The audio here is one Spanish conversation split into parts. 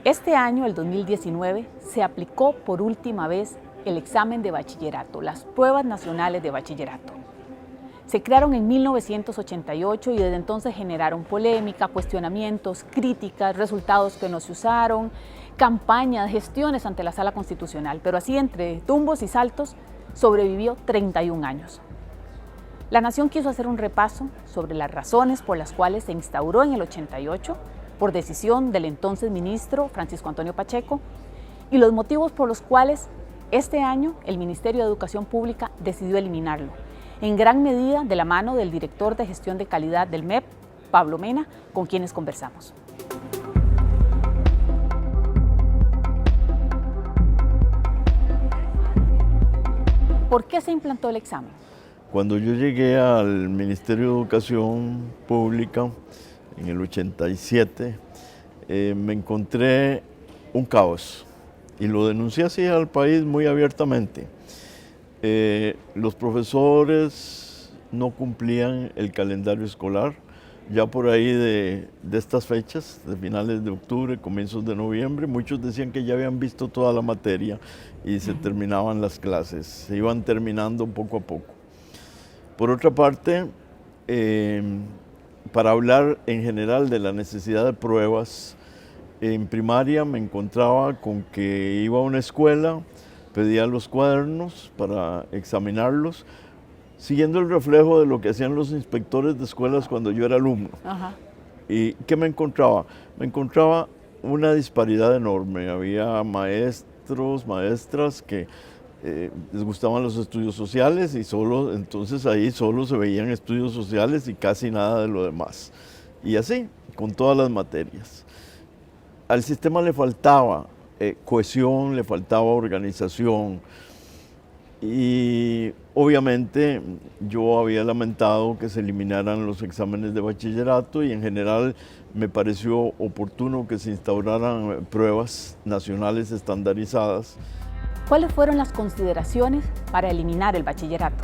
Este año, el 2019, se aplicó por última vez el examen de bachillerato, las pruebas nacionales de bachillerato. Se crearon en 1988 y desde entonces generaron polémica, cuestionamientos, críticas, resultados que no se usaron, campañas, gestiones ante la Sala Constitucional, pero así entre tumbos y saltos sobrevivió 31 años. La Nación quiso hacer un repaso sobre las razones por las cuales se instauró en el 88 por decisión del entonces ministro Francisco Antonio Pacheco y los motivos por los cuales este año el Ministerio de Educación Pública decidió eliminarlo, en gran medida de la mano del director de Gestión de Calidad del MEP, Pablo Mena, con quienes conversamos. ¿Por qué se implantó el examen? Cuando yo llegué al Ministerio de Educación Pública en el 87, me encontré un caos y lo denuncié así al país muy abiertamente. Los profesores no cumplían el calendario escolar. Ya por ahí de estas fechas, de finales de octubre, comienzos de noviembre, muchos decían que ya habían visto toda la materia y se terminaban las clases, se iban terminando poco a poco. Por otra parte, para hablar en general de la necesidad de pruebas, en primaria me encontraba con que iba a una escuela, pedía los cuadernos para examinarlos, siguiendo el reflejo de lo que hacían los inspectores de escuelas cuando yo era alumno. Ajá. ¿Y qué me encontraba? Me encontraba una disparidad enorme. Había maestros, maestras que les gustaban los estudios sociales y entonces ahí solo se veían estudios sociales y casi nada de lo demás. Y así, con todas las materias. Al sistema le faltaba cohesión, le faltaba organización. Y obviamente yo había lamentado que se eliminaran los exámenes de bachillerato y en general me pareció oportuno que se instauraran pruebas nacionales estandarizadas. ¿Cuáles fueron las consideraciones para eliminar el bachillerato?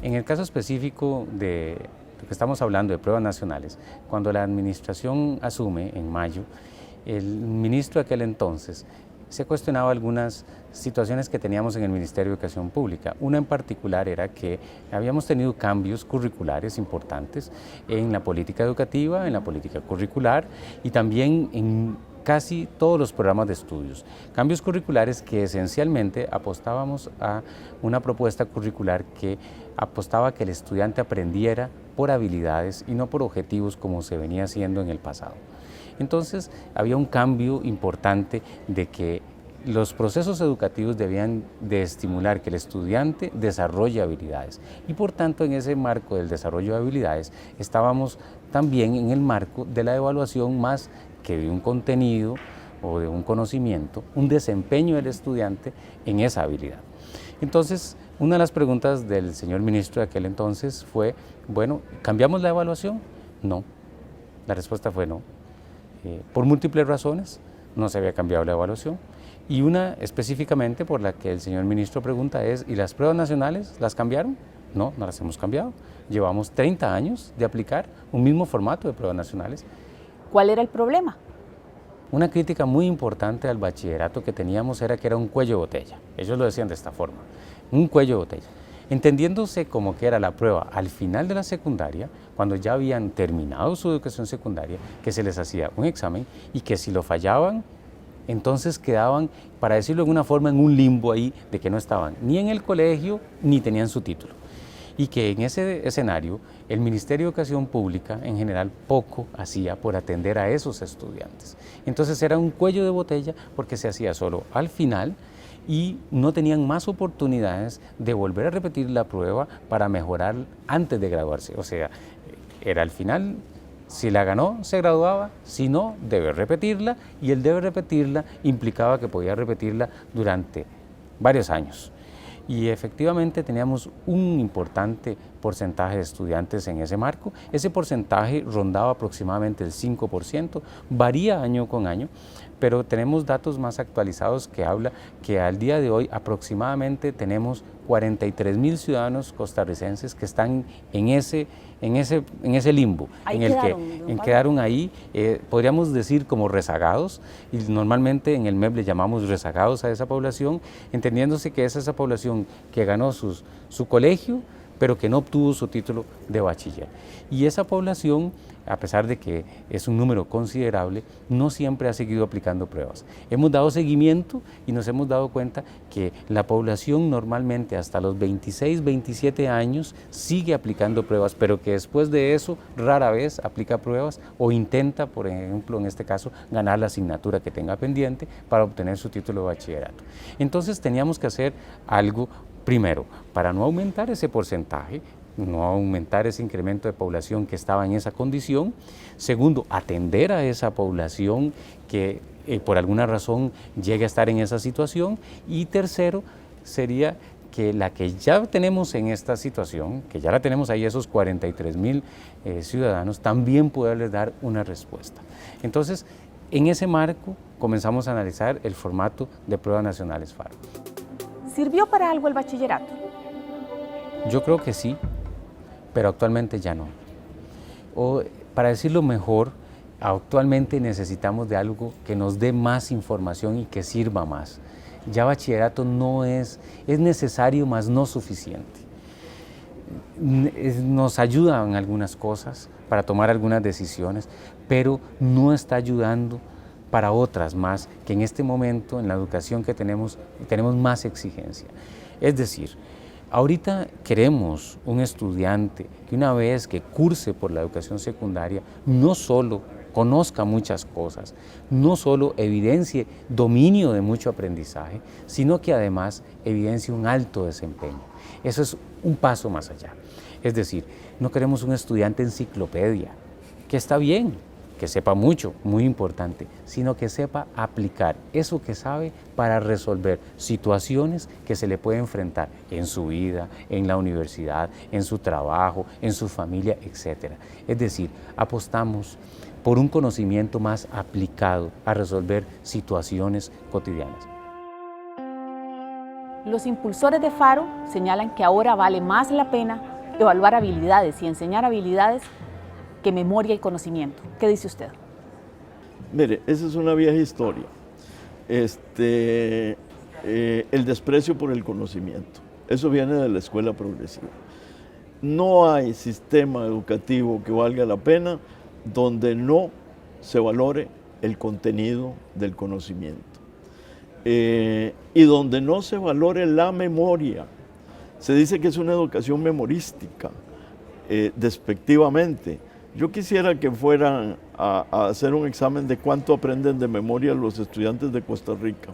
En el caso específico de lo que estamos hablando de pruebas nacionales, cuando la administración asume en mayo, el ministro de aquel entonces se cuestionaba algunas situaciones que teníamos en el Ministerio de Educación Pública. Una en particular era que habíamos tenido cambios curriculares importantes en la política educativa, en la política curricular y también en casi todos los programas de estudios. Cambios curriculares que esencialmente apostábamos a una propuesta curricular que apostaba a que el estudiante aprendiera por habilidades y no por objetivos como se venía haciendo en el pasado. Entonces había un cambio importante de que los procesos educativos debían de estimular que el estudiante desarrolle habilidades y por tanto en ese marco del desarrollo de habilidades estábamos también en el marco de la evaluación más que de un contenido o de un conocimiento, un desempeño del estudiante en esa habilidad. Entonces, una de las preguntas del señor ministro de aquel entonces fue, bueno, ¿cambiamos la evaluación? No, la respuesta fue no. Por múltiples razones no se había cambiado la evaluación y una específicamente por la que el señor ministro pregunta es ¿y las pruebas nacionales las cambiaron? No, no las hemos cambiado. Llevamos 30 años de aplicar un mismo formato de pruebas nacionales. ¿Cuál era el problema? Una crítica muy importante al bachillerato que teníamos era que era un cuello de botella. Ellos lo decían de esta forma, un cuello de botella. Entendiéndose como que era la prueba al final de la secundaria, cuando ya habían terminado su educación secundaria, que se les hacía un examen y que si lo fallaban, entonces quedaban, para decirlo de alguna forma, en un limbo ahí de que no estaban ni en el colegio ni tenían su título. Y que en ese escenario el Ministerio de Educación Pública en general poco hacía por atender a esos estudiantes. Entonces era un cuello de botella porque se hacía solo al final y no tenían más oportunidades de volver a repetir la prueba para mejorar antes de graduarse. O sea, era al final, si la ganó, se graduaba, si no, debe repetirla y el debe repetirla implicaba que podía repetirla durante varios años. Y efectivamente teníamos un importante porcentaje de estudiantes en ese marco. Ese porcentaje rondaba aproximadamente el 5%, varía año con año, pero tenemos datos más actualizados que habla que al día de hoy aproximadamente tenemos 43.000 ciudadanos costarricenses que están en ese limbo, Ahí en el quedaron, que don Pablo. quedaron ahí, podríamos decir como rezagados, y normalmente en el MEP le llamamos rezagados a esa población, entendiéndose que es esa población que ganó su colegio, pero que no obtuvo su título de bachiller. Y esa población, a pesar de que es un número considerable, no siempre ha seguido aplicando pruebas. Hemos dado seguimiento y nos hemos dado cuenta que la población normalmente hasta los 26, 27 años sigue aplicando pruebas, pero que después de eso rara vez aplica pruebas o intenta, por ejemplo, en este caso, ganar la asignatura que tenga pendiente para obtener su título de bachillerato. Entonces teníamos que hacer algo. Primero, para no aumentar ese porcentaje, no aumentar ese incremento de población que estaba en esa condición. Segundo, atender a esa población que por alguna razón llegue a estar en esa situación. Y tercero, sería que la que ya tenemos en esta situación, que ya la tenemos ahí, esos 43.000 ciudadanos, también poderles dar una respuesta. Entonces, en ese marco comenzamos a analizar el formato de pruebas nacionales FARO. ¿Sirvió para algo el bachillerato? Yo creo que sí, pero actualmente ya no. O, para decirlo mejor, actualmente necesitamos de algo que nos dé más información y que sirva más. Ya bachillerato no es necesario, más no suficiente. Nos ayuda en algunas cosas para tomar algunas decisiones, pero no está ayudando para otras más, que en este momento en la educación que tenemos más exigencia. Es decir, ahorita queremos un estudiante que una vez que curse por la educación secundaria, no solo conozca muchas cosas, no solo evidencie dominio de mucho aprendizaje, sino que además evidencie un alto desempeño. Eso es un paso más allá. Es decir, no queremos un estudiante enciclopedia, que está bien, que sepa mucho, muy importante, sino que sepa aplicar eso que sabe para resolver situaciones que se le puede enfrentar en su vida, en la universidad, en su trabajo, en su familia, etc. Es decir, apostamos por un conocimiento más aplicado a resolver situaciones cotidianas. Los impulsores de FARO señalan que ahora vale más la pena evaluar habilidades y enseñar habilidades que memoria y conocimiento. ¿Qué dice usted? Mire, esa es una vieja historia. El desprecio por el conocimiento. Eso viene de la escuela progresiva. No hay sistema educativo que valga la pena donde no se valore el contenido del conocimiento. Y donde no se valore la memoria. Se dice que es una educación memorística, despectivamente. Yo quisiera que fueran a hacer un examen de cuánto aprenden de memoria los estudiantes de Costa Rica.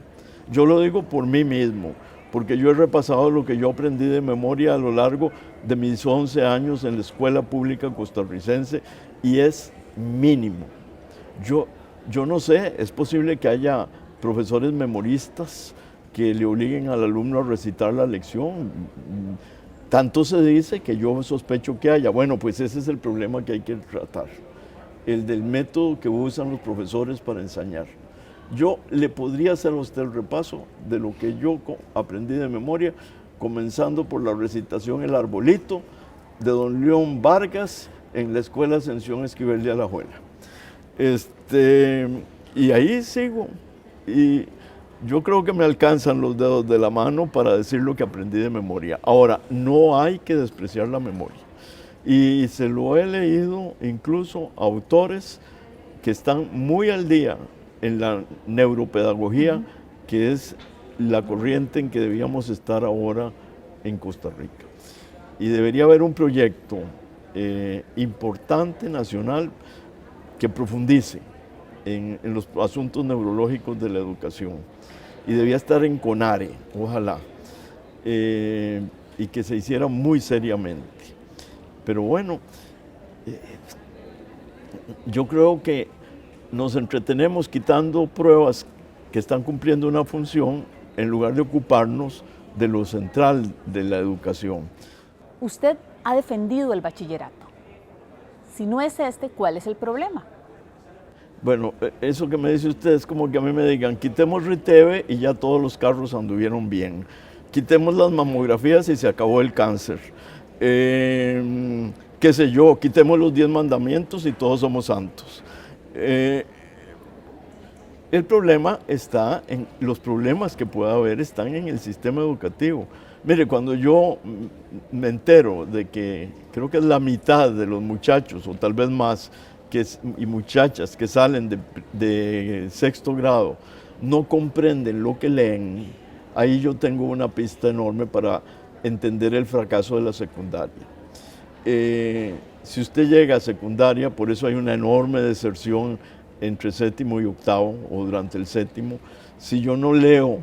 Yo lo digo por mí mismo, porque yo he repasado lo que yo aprendí de memoria a lo largo de mis 11 años en la escuela pública costarricense y es mínimo. Yo no sé, es posible que haya profesores memoristas que le obliguen al alumno a recitar la lección. Tanto se dice que yo sospecho que haya. Bueno, pues ese es el problema que hay que tratar, el del método que usan los profesores para enseñar. Yo le podría hacer a usted el repaso de lo que yo aprendí de memoria, comenzando por la recitación El Arbolito de don León Vargas en la Escuela Ascensión Esquivel de Alajuela. Y ahí sigo. Y yo creo que me alcanzan los dedos de la mano para decir lo que aprendí de memoria. Ahora, no hay que despreciar la memoria. Y se lo he leído incluso a autores que están muy al día en la neuropedagogía, que es la corriente en que debíamos estar ahora en Costa Rica. Y debería haber un proyecto importante, nacional, que profundice en los asuntos neurológicos de la educación. Y debía estar en CONARE, ojalá, y que se hiciera muy seriamente. Pero bueno, yo creo que nos entretenemos quitando pruebas que están cumpliendo una función en lugar de ocuparnos de lo central de la educación. Usted ha defendido el bachillerato. Si no es este, ¿cuál es el problema? Bueno, eso que me dice usted es como que a mí me digan, quitemos Riteve y ya todos los carros anduvieron bien. Quitemos las mamografías y se acabó el cáncer. Qué sé yo, quitemos los 10 mandamientos y todos somos santos. El problema está en, los problemas que pueda haber están en el sistema educativo. Mire, cuando yo me entero de que creo que es la mitad de los muchachos, o tal vez más, y muchachas que salen de sexto grado no comprenden lo que leen, ahí yo tengo una pista enorme para entender el fracaso de la secundaria. Si usted llega a secundaria, por eso hay una enorme deserción entre séptimo y octavo, o durante el séptimo. Si yo no leo,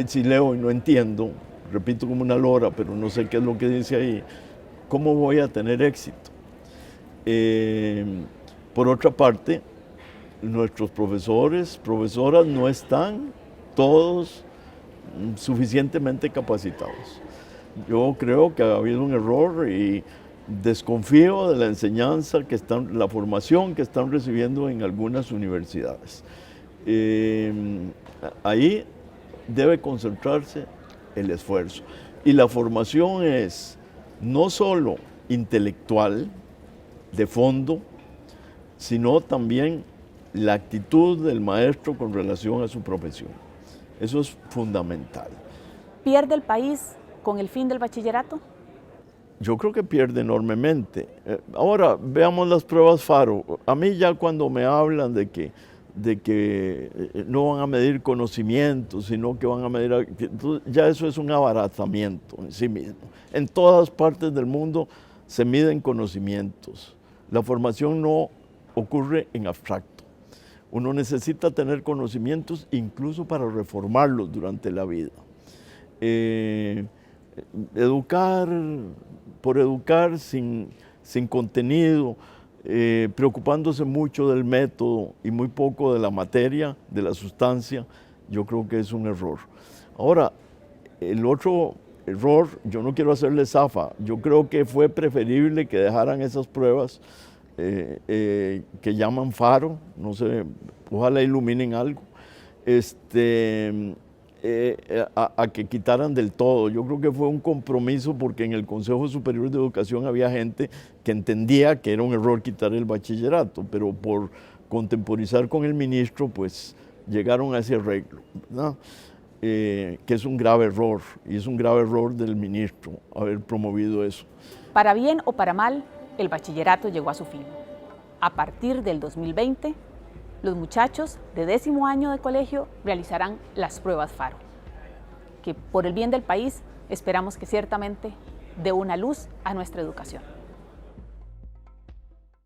si leo y no entiendo, repito como una lora, pero no sé qué es lo que dice ahí, ¿cómo voy a tener éxito? Por otra parte, nuestros profesores, profesoras no están todos suficientemente capacitados. Yo creo que ha habido un error y desconfío de la enseñanza la formación que están recibiendo en algunas universidades. Ahí debe concentrarse el esfuerzo. Y la formación es no solo intelectual, de fondo, sino también la actitud del maestro con relación a su profesión. Eso es fundamental. ¿Pierde el país con el fin del bachillerato? Yo creo que pierde enormemente. Ahora, veamos las pruebas FARO. A mí ya cuando me hablan de que no van a medir conocimientos, sino que van a medir... Ya eso es un abaratamiento en sí mismo. En todas partes del mundo se miden conocimientos. La formación no ocurre en abstracto. Uno necesita tener conocimientos incluso para reformarlos durante la vida. Educar por educar sin contenido, preocupándose mucho del método y muy poco de la materia, de la sustancia, yo creo que es un error. Ahora, el otro error, yo no quiero hacerle zafa, yo creo que fue preferible que dejaran esas pruebas que llaman FARO, no sé, ojalá iluminen algo, a que quitaran del todo. Yo creo que fue un compromiso porque en el Consejo Superior de Educación había gente que entendía que era un error quitar el bachillerato, pero por contemporizar con el ministro, pues llegaron a ese arreglo, ¿verdad? Que es un grave error, y es un grave error del ministro haber promovido eso. Para bien o para mal, el bachillerato llegó a su fin. A partir del 2020, los muchachos de 10º año de colegio realizarán las pruebas FARO, que por el bien del país esperamos que ciertamente dé una luz a nuestra educación.